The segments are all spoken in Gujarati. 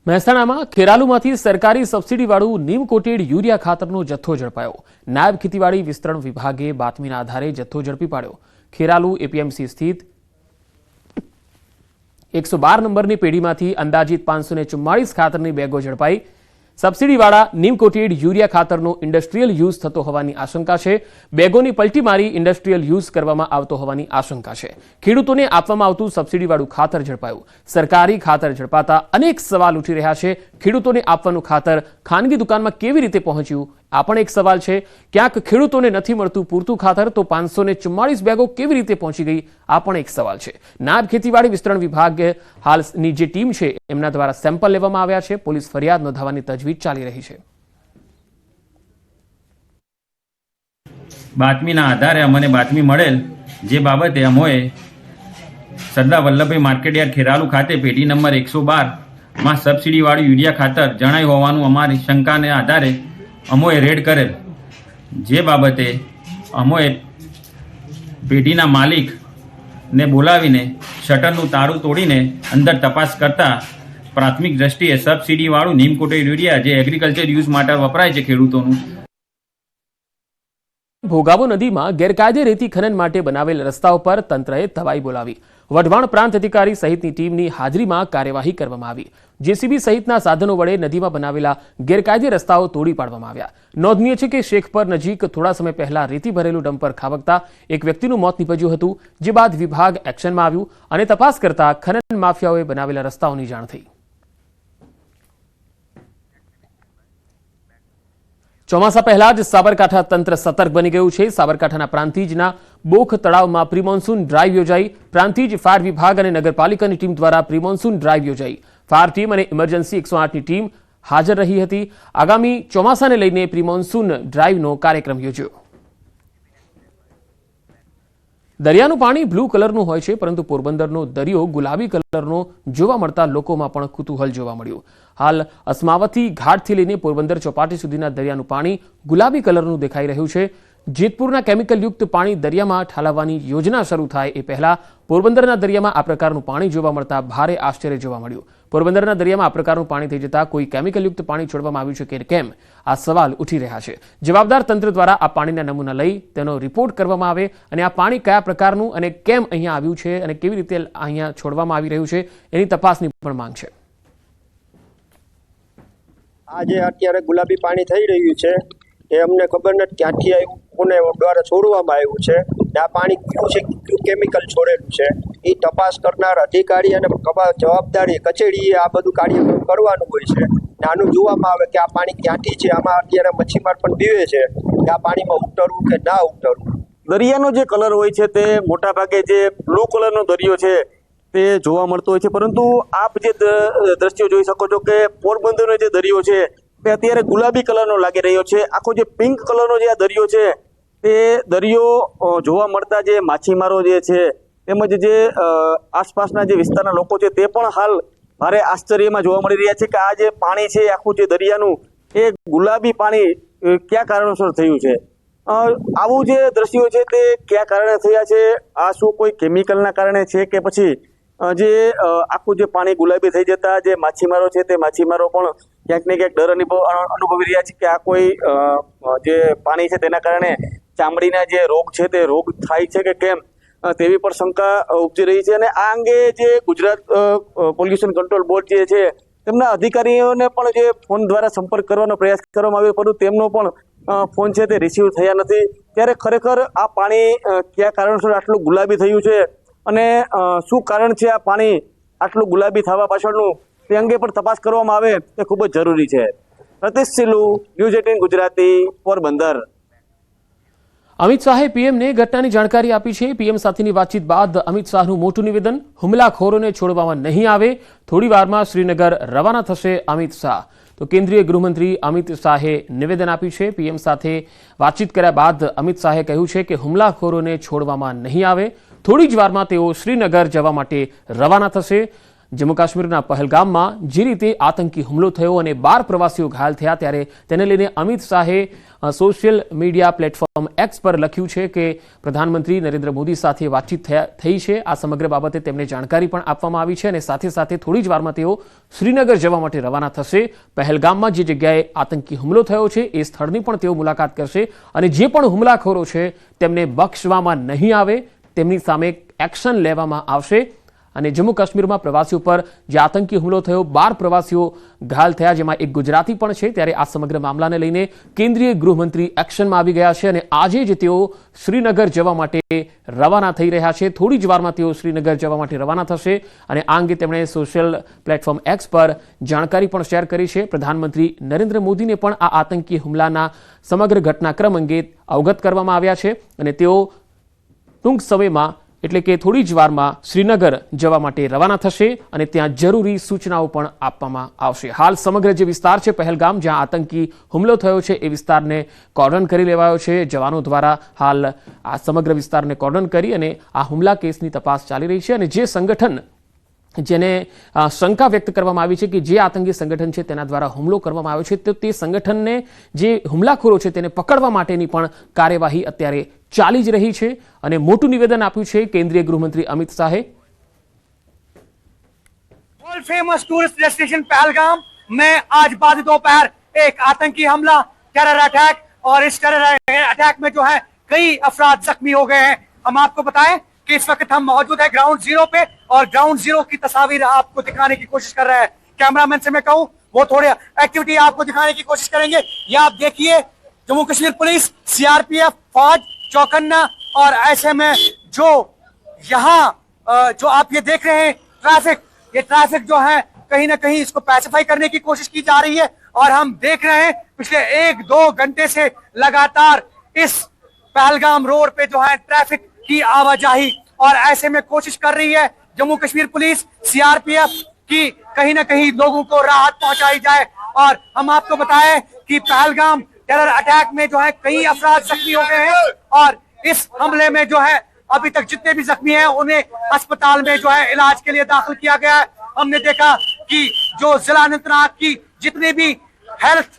મહેસાણામાં ખેરાલુમાંથી સરકારી સબસિડીવાળું નીમ કોટેડ યુરિયા ખાતરનો જથ્થો ઝડપાયો। નાયબ ખેતીવાડી વિસ્તરણ વિભાગે બાતમીના આધારે જથ્થો ઝડપી પાડ્યો। ખેરાલુ એપીએમસી સ્થિત 112 નંબરની પેઢીમાંથી અંદાજિત 544 ખાતરની બેગો ઝડપાઈ। સબસિડીવાળા નીમ કોટેડ યુરિયા ખાતરનો ઇન્ડસ્ટ્રીયલ યુઝ થતો હોવાની આશંકા છે। બેગોની પલટી મારી ઇન્ડસ્ટ્રીયલ યુઝ કરવામાં આવતો હોવાની આશંકા છે। ખેડૂતોને આપવામાં આવતું સબસિડીવાળું ખાતર ઝડપાયું। સરકારી ખાતર ઝડપાતા અનેક સવાલ ઉઠી રહ્યા છે। ખેડૂતોને આપવાનું ખાતર ખાનગી દુકાનમાં કેવી રીતે પહોંચ્યું, આ પણ એક સવાલ છે। ક્યાંક ખેડૂતોને નથી મળતું પૂરતું ખાતર તો 544 બેગો કેવી રીતે પહોંચી ગઈ, આ પણ એક સવાલ છે। નાયબ ખેતીવાડી વિસ્તરણ વિભાગ હાલની જે ટીમ છે એમના દ્વારા સેમ્પલ લેવામાં આવ્યા છે। પોલીસ ફરિયાદ નોંધાવવાની તજવીજ ચાલી રહી છે। બાતમીના આધારે અમને બાતમી મળેલ જે બાબતે અમોએ સરદાર વલ્લભભાઈ માર્કેટયાર્ડ ખેરાલુ ખાતે પેઢી નંબર 112 માં સબસિડીવાળું યુરિયા ખાતર જણાયું હોવાનું અમારી શંકાને આધારે અમોએ રેડ કરેલ। જે બાબતે અમોએ પેઢીના માલિકને બોલાવીને શટરનું તાળું તોડીને અંદર તપાસ કરતા પ્રાથમિક દ્રષ્ટિએ સબસિડીવાળું નીમ કોટેડ યુરિયા જે એગ્રીકલ્ચર યુઝ માટે વપરાય છે ખેડૂતોનું। ભોગાવો નદીમાં ગેરકાયદે રેતી ખનન માટે બનાવેલ રસ્તાઓ પર તંત્રએ તવાઈ બોલાવી। વઢવાણ પ્રાંત અધિકારી સહિતની ટીમની હાજરીમાં કાર્યવાહી કરવામાં આવી। જેસીબી સહિતના સાધનો વડે નદીમાં બનાવેલા ગેરકાયદે રસ્તાઓ તોડી પાડવામાં આવ્યા। નોંધનીય છે કે શેખપર નજીક થોડા સમય પહેલા રેતી ભરેલું ડમ્પર ખાબકતા એક વ્યક્તિનું મોત નીપજ્યું હતું। જે બાદ વિભાગ એક્શનમાં આવ્યું અને તપાસ કરતા ખનન માફિયાઓએ બનાવેલા રસ્તાઓની જાણ થઈ। ચોમાસા પહેલા જ સાબરકાંઠા તંત્ર સતર્ક બની ગયું છે। સાબરકાંઠાના પ્રાંતિજના બોખ તળાવમાં પ્રી-મોન્સૂન ડ્રાઈવ યોજાઈ। પ્રાંતિજ ફાયર વિભાગ અને નગરપાલિકાની ટીમ દ્વારા પ્રી-મોન્સૂન ડ્રાઈવ યોજાઈ। ફાયર ટીમ અને ઇમરજન્સી 108ની ટીમ હાજર રહી હતી। આગામી ચોમાસાને લઈને પ્રી-મોન્સૂન ડ્રાઈવનો કાર્યક્રમ યોજ્યો। દરિયાનું પાણી બ્લુ કલરનું હોય છે, પરંતુ પોરબંદરનો દરિયો ગુલાબી કલરનો જોવા મળતા લોકોમાં પણ કુતૂહલ જોવા મળ્યું। હાલ અસ્માવતી ઘાટથી લઈને પોરબંદર ચોપાટી સુધીના દરિયાનું પાણી ગુલાબી કલરનું દેખાઈ રહ્યું છે। જેતપુરના કેમિકલયુક્ત પાણી દરિયામાં ઠાલવવાની યોજના શરૂ થાય એ પહેલા પોરબંદરના દરિયામાં આ પ્રકારનું પાણી જોવા મળતા ભારે આશ્ચર્ય જોવા મળ્યું। પોરબંદરના દરિયામાં આ પ્રકારનું પાણી થઈ જતા કોઈ કેમિકલયુક્ત પાણી છોડવામાં આવ્યું છે કે કેમ, આ સવાલ ઉઠી રહ્યા છે। જવાબદાર તંત્ર દ્વારા આ પાણીના નમૂના લઈ તેનો રિપોર્ટ કરવામાં આવે અને આ પાણી કયા પ્રકારનું અને કેમ અહીંયા આવ્યું છે અને કેવી રીતે અહીંયા છોડવામાં આવી રહ્યું છે એની તપાસની પણ માંગ છે। આ જે અત્યારે ગુલાબી પાણી થઈ રહ્યું છે એ અમને ખબર નથી ક્યાંથી આવ્યું, કોને દ્વારા છોડવામાં આવ્યું છે, આ પાણી કયું છે, કયું કેમિકલ છોડેલું છે, એ તપાસ કરનાર અધિકારી અને જવાબદારી કચેરીએ આ બધું કાર્યક્રમ કરવાનું હોય છે। આનું જોવામાં આવે કે આ પાણી ક્યાંથી છે। આમાં અત્યારે મચ્છીમાર પણ બીવે છે કે આ પાણીમાં ઉતરવું કે ના ઉતરવું। દરિયાનો જે કલર હોય છે તે મોટાભાગે જે બ્લુ કલરનો દરિયો છે તે જોવા મળતો હોય છે, પરંતુ આપ જે દ્રશ્યો જોઈ શકો છો કે પોરબંદરનો જે દરિયો છે તે અત્યારે ગુલાબી કલરનો લાગી રહ્યો છે। આખો જે પિંક કલરનો જે આ દરિયો છે તે દરિયો જોવા મળતા જે માછીમારો જે છે તેમજ જે આસપાસના જે વિસ્તારના લોકો છે તે પણ હાલ ભારે આશ્ચર્યમાં જોવા મળી રહ્યા છે કે આ જે પાણી છે આખું જે દરિયાનું એ ગુલાબી પાણી કયા કારણોસર થયું છે। આવું જે દ્રશ્યો છે તે કયા કારણે થયા છે, આ શું કોઈ કેમિકલના કારણે છે કે પછી જે આખું જે પાણી ગુલાબી થઈ જતા જે માછીમારો છે તે માછીમારો પણ ક્યાંક ને ક્યાંક ડર અનુભવી રહ્યા છે કે આ કોઈ જે પાણી છે તેના કારણે ચામડીના જે રોગ છે તે રોગ થાય છે કે કેમ, તેવી પણ શંકા ઉપજી રહી છે। અને આ અંગે જે ગુજરાત પોલ્યુશન કંટ્રોલ બોર્ડ જે છે તેમના અધિકારીઓને પણ જે ફોન દ્વારા સંપર્ક કરવાનો પ્રયાસ કરવામાં આવ્યો, પરંતુ તેમનો પણ ફોન છે તે રિસીવ થયા નથી। ત્યારે ખરેખર આ પાણી કયા કારણસર આટલું ગુલાબી થયું છે અને શું કારણ છે આ પાણી આટલું ગુલાબી થવા પાછળનું, તે અંગે પણ તપાસ કરવામાં આવે તે ખૂબ જ જરૂરી છે। પ્રતિશ સિલુ, ન્યૂઝ 18 ગુજરાતી, પોરબંદર। અમિત શાહે પીએમને ઘટનાની જાણકારી આપી છે। પીએમ સાથેની વાતચીત બાદ અમિત શાહનું મોટું નિવેદન, હુમલાખોરોને છોડવામાં નહીં આવે, થોડી વારમાં શ્રીનગર રવાના થશે અમિત શાહ। તો કેન્દ્રીય ગૃહમંત્રી અમિત શાહે નિવેદન આપ્યું છે। પીએમ સાથે વાતચીત કર્યા બાદ અમિત શાહે કહ્યું છે કે હુમલાખોરોને છોડવામાં નહીં આવે, થોડી જ વારમાં તેઓ શ્રીનગર જવા માટે રવાના થશે। જમ્મુ કાશ્મીરના પહેલગામમાં જે રીતે આતંકી હુમલો થયો અને 12 પ્રવાસીઓ ઘાયલ થયા ત્યારે તેને લઈને અમિત શાહે સોશિયલ મીડિયા પ્લેટફોર્મ એક્સ પર લખ્યું છે કે પ્રધાનમંત્રી નરેન્દ્ર મોદી સાથે વાતચીત થઈ છે। આ સમગ્ર બાબતે તેમને જાણકારી પણ આપવામાં આવી છે અને સાથે સાથે થોડી જ વારમાં તેઓ શ્રીનગર જવા માટે રવાના થશે। પહેલગામમાં જે જગ્યાએ આતંકી હુમલો થયો છે એ સ્થળની પણ તેઓ મુલાકાત કરશે અને જે પણ હુમલાખોરો છે તેમને બક્ષવામાં નહીં આવે, તેમની સામે એક્શન લેવામાં આવશે। અને જમ્મુ કાશ્મીરમાં પ્રવાસીઓ પર જે આતંકી હુમલો થયો 12 પ્રવાસીઓ ઘાયલ થયા, જેમાં એક ગુજરાતી પણ છે। ત્યારે આ સમગ્ર મામલાને લઈને કેન્દ્રીય ગૃહમંત્રી એક્શનમાં આવી ગયા છે અને આજે જ તેઓ શ્રીનગર જવા માટે રવાના થઈ રહ્યા છે। થોડી જ વારમાં તેઓ શ્રીનગર જવા માટે રવાના થશે અને આ અંગે તેમણે સોશિયલ પ્લેટફોર્મ એક્સ પર જાણકારી પણ શેર કરી છે। પ્રધાનમંત્રી નરેન્દ્ર મોદીને પણ આ આતંકી હુમલાના સમગ્ર ઘટનાક્રમ અંગે અવગત કરવામાં આવ્યા છે અને તેઓ ટૂંક સમયમાં એટલે કે થોડી જ વારમાં શ્રીનગર જવા માટે રવાના થશે અને ત્યાં જરૂરી સૂચનાઓ પણ આપવામાં આવશે। હાલ સમગ્ર જે વિસ્તાર છે પહેલગામ, જ્યાં આતંકી હુમલો થયો છે, એ વિસ્તારને કોર્ડન કરી લેવાયો છે। જવાનો દ્વારા હાલ આ સમગ્ર વિસ્તારને કોર્ડન કરી અને આ હુમલા કેસની તપાસ ચાલી રહી છે અને જે સંગઠન જેને શંકા વ્યક્ત કરવામાં આવી છે કે જે આતંકી સંગઠન છે તેના દ્વારા હુમલો કરવામાં આવ્યો છે, તો તે સંગઠનને જે હુમલાખોરો છે તેને પકડવા માટેની પણ કાર્યવાહી અત્યારે ચાલી જ રહી છે અને મોટું નિવેદન આપ્યું છે કેન્દ્રીય ગૃહમંત્રી અમિત શાહે। World famous tourist destination Pahalgam में आज बाद दोपहर एक आतंकी हमला, टेरर अटैक, और इस टेरर अटैक में जो है कई अफराद जख्मी हो गए हैं। हम आपको बताएं कि इस वक्त हम मौजूद है ग्राउंड जीरो पे और ग्राउंड जीरो की तस्वीर आपको दिखाने की कोशिश कर रहे हैं। कैमरामैन से मैं कहूं वो थोड़े एक्टिविटी आपको दिखाने की कोशिश करेंगे। ये आप देखिए, जम्मू कश्मीर पुलिस, सीआरपीएफ, फौज चौकन्ना, और ऐसे में जो यहाँ जो आप ये देख रहे हैं ट्रैफिक, ये ट्रैफिक जो है कहीं ना कहीं इसको पैसिफाई करने की कोशिश की जा रही है। और हम देख रहे हैं पिछले 1-2 घंटे से लगातार इस पहलगाम रोड पे जो है ट्रैफिक की आवाजाही, और ऐसे में कोशिश कर रही है जम्मू कश्मीर पुलिस, सीआरपीएफ की कहीं ना कहीं लोगों को राहत पहुंचाई जाए। और हम आपको बताएं कि पहलगाम टेरर अटैक में जो है कई अफराद जख्मी हो गए हैं और इस हमले में जो है अभी तक जितने भी जख्मी हैं उन्हें अस्पताल में जो है इलाज के लिए दाखिल किया गया है। हमने देखा कि जो जिला अनंतनाग की जितने भी हेल्थ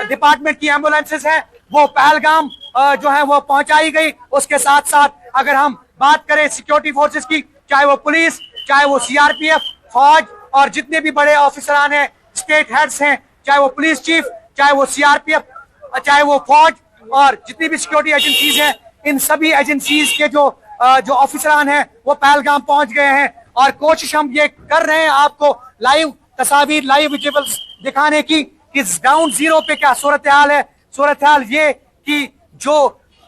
डिपार्टमेंट की एम्बुलेंसेस हैं वो पहलगाम जो है वो पहुंचाई गई। उसके साथ साथ अगर हम बात करें सिक्योरिटी फोर्सेस की, चाहे वो पुलिस, चाहे वो सीआरपीएफ, फौज, और जितने भी बड़े ऑफिसरान हैं, स्टेट हेड्स हैं, चाहे वो पुलिस चीफ, चाहे वो सीआरपीएफ, चाहे वो फौज, और जितनी भी सिक्योरिटी एजेंसीज हैं, इन सभी एजेंसीज के जो ऑफिसरान हैं वो पहलगाम पहुंच गए हैं। और कोशिश हम ये कर रहे हैं आपको लाइव तस्वीर, लाइव विजुअल्स दिखाने की कि ग्राउंड जीरो पे क्या सूरत हाल है। सूरत हाल ये कि जो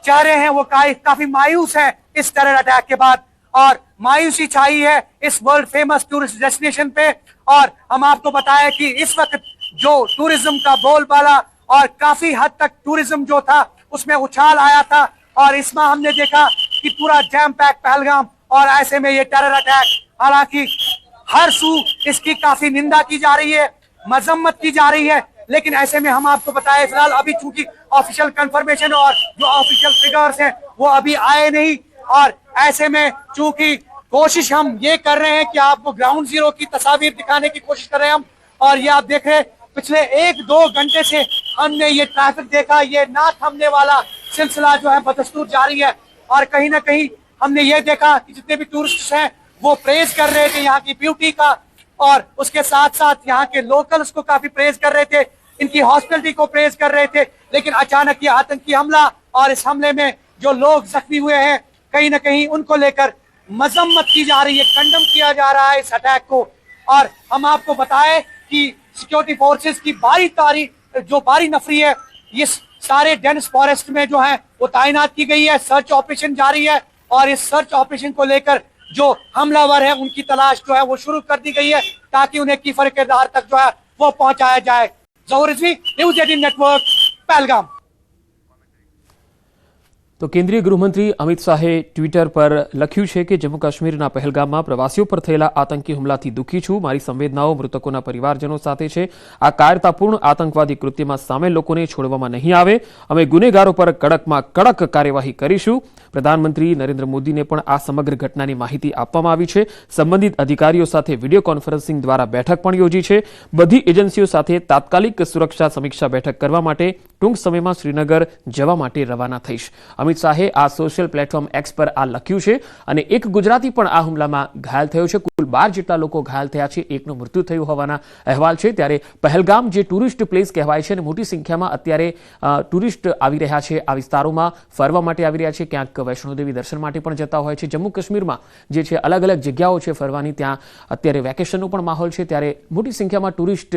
चेहरे हैं वो काफी मायूस हैं इस टेरर अटैक के बाद, और मायूसी छाई है इस वर्ल्ड फेमस टूरिस्ट डेस्टिनेशन पे। और हम आपको बताएं कि इस वक्त जो टूरिज्म का बोलबाला और काफी हद तक टूरिज्म जो था उसमें उछाल आया था, और इसमें हमने देखा कि पूरा जैम पैक पहलगाम, और ऐसे में ये टेरर अटैक, हालांकि हर सू इसकी काफी निंदा की जा रही है, मजम्मत की जा रही है, लेकिन ऐसे में हम आपको बताएं फिलहाल अभी चूंकि ऑफिशियल कंफर्मेशन और जो ऑफिशियल फिगर्स हैं वो अभी आए नहीं, और ऐसे में चूंकि कोशिश हम ये कर रहे हैं कि आपको ग्राउंड जीरो की तस्वीर दिखाने की कोशिश कर रहे हैं हम। और ये आप देख रहे हैं पिछले 1-2 घंटे से हमने ये ट्रैफिक देखा, ये ना थमने वाला सिलसिला जो है बदस्तूर जारी है। और कहीं ना कहीं हमने ये देखा कि जितने भी टूरिस्ट हैं वो प्रेज कर रहे थे यहाँ की ब्यूटी का, और उसके साथ साथ यहाँ के लोकल्स को काफी प्रेज कर रहे थे, इनकी हॉस्पिटलिटी को प्रेज कर रहे थे। लेकिन अचानक ये आतंकी हमला, और इस हमले में जो लोग जख्मी हुए हैं कहीं ना कहीं उनको लेकर मजम्मत की जा रही है, कंडम किया जा रहा है इस अटैक को। और हम आपको बताएं कि सिक्योरिटी फोर्सेस की बारी नफरी है ये सारे डेंस फॉरेस्ट में जो है वो तैनात की गई है। सर्च ऑपरेशन जारी है, और इस सर्च ऑपरेशन को लेकर जो हमलावर है उनकी तलाश जो है वो शुरू कर दी गई है ताकि उन्हें कीफर के आधार तक जो है वो पहुंचाया जाए। ज़हूर रिजवी, न्यूज़ 18 नेटवर्क, पहलगाम। તો કેન્દ્રીય ગૃહમંત્રી અમિત શાહે ટ્વિટર પર લખ્યું છે કે જમ્મુ કાશ્મીરના પહેલગામમાં પ્રવાસીઓ પર થયેલા આતંકી હુમલાથી દુઃખી છું. મારી સંવેદનાઓ મૃતકોના પરિવારજનો સાથે છે. આ કાયરતાપૂર્ણ આતંકવાદી કૃત્યમાં સામેલ લોકોને છોડવામાં નહીં આવે. અમે ગુનેગારો પર કડકમાં કડક કાર્યવાહી કરીશું. પ્રધાનમંત્રી નરેન્દ્ર મોદીને પણ આ સમગ્ર ઘટનાની માહિતી આપવામાં આવી છે. સંબંધિત અધિકારીઓ સાથે વિડીયો કોન્ફરન્સિંગ દ્વારા બેઠક પણ યોજી છે. બધી એજન્સીઓ સાથે તાત્કાલિક સુરક્ષા સમીક્ષા બેઠક કરવા માટે ટૂંક સમયમાં શ્રીનગર જવા માટે રવાના થઈશ. અમિત શાહે આ સોશિયલ પ્લેટફોર્મ એક્સ પર આ લખ્યું છે અને એક ગુજરાતી પણ આ હુમલામાં ઘાયલ થયો છે. કુલ 12 જેટલા લોકો ઘાયલ થયા છે. એકનું મૃત્યુ થયું હોવાના અહેવાલ છે. ત્યારે પહેલગામ જે ટુરિસ્ટ પ્લેસ કહેવાય છે અને મોટી સંખ્યામાં અત્યારે ટુરિસ્ટ આવી રહ્યા છે, આ વિસ્તારોમાં ફરવા માટે આવી રહ્યા છે. ક્યાંક વૈષ્ણોદેવી દર્શન માટે પણ જતા હોય છે. જમ્મુ કાશ્મીરમાં જે છે અલગ અલગ જગ્યાઓ છે ફરવાની, ત્યાં અત્યારે વેકેશનનો પણ માહોલ છે. ત્યારે મોટી સંખ્યામાં ટુરિસ્ટ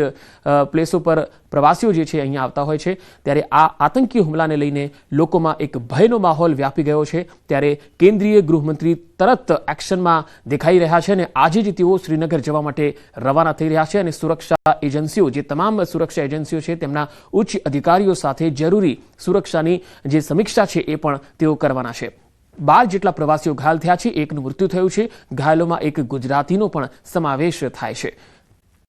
પ્લેસો પર પ્રવાસીઓ જે છે અહીંયા આવતા હોય છે. ત્યારે આ આતંકી હુમલાને લઈને લોકોમાં એક ભયનો માહોલ વ્યાપી ગયો છે. ત્યારે કેન્દ્રીય ગૃહમંત્રી તરત એક્શનમાં દેખાઈ રહ્યા છે અને આજે જ તેઓ શ્રીનગર જવા માટે રવાના થઈ રહ્યા છે અને સુરક્ષા એજન્સીઓ, જે તમામ સુરક્ષા એજન્સીઓ છે તેમના ઉચ્ચ અધિકારીઓ સાથે જરૂરી સુરક્ષાની જે સમીક્ષા છે એ પણ તેઓ કરવાના છે. 12 જેટલા પ્રવાસીઓ ઘાયલ થયા છે. એકનું મૃત્યુ થયું છે. ઘાયલોમાં એક ગુજરાતીનો પણ સમાવેશ થાય છે.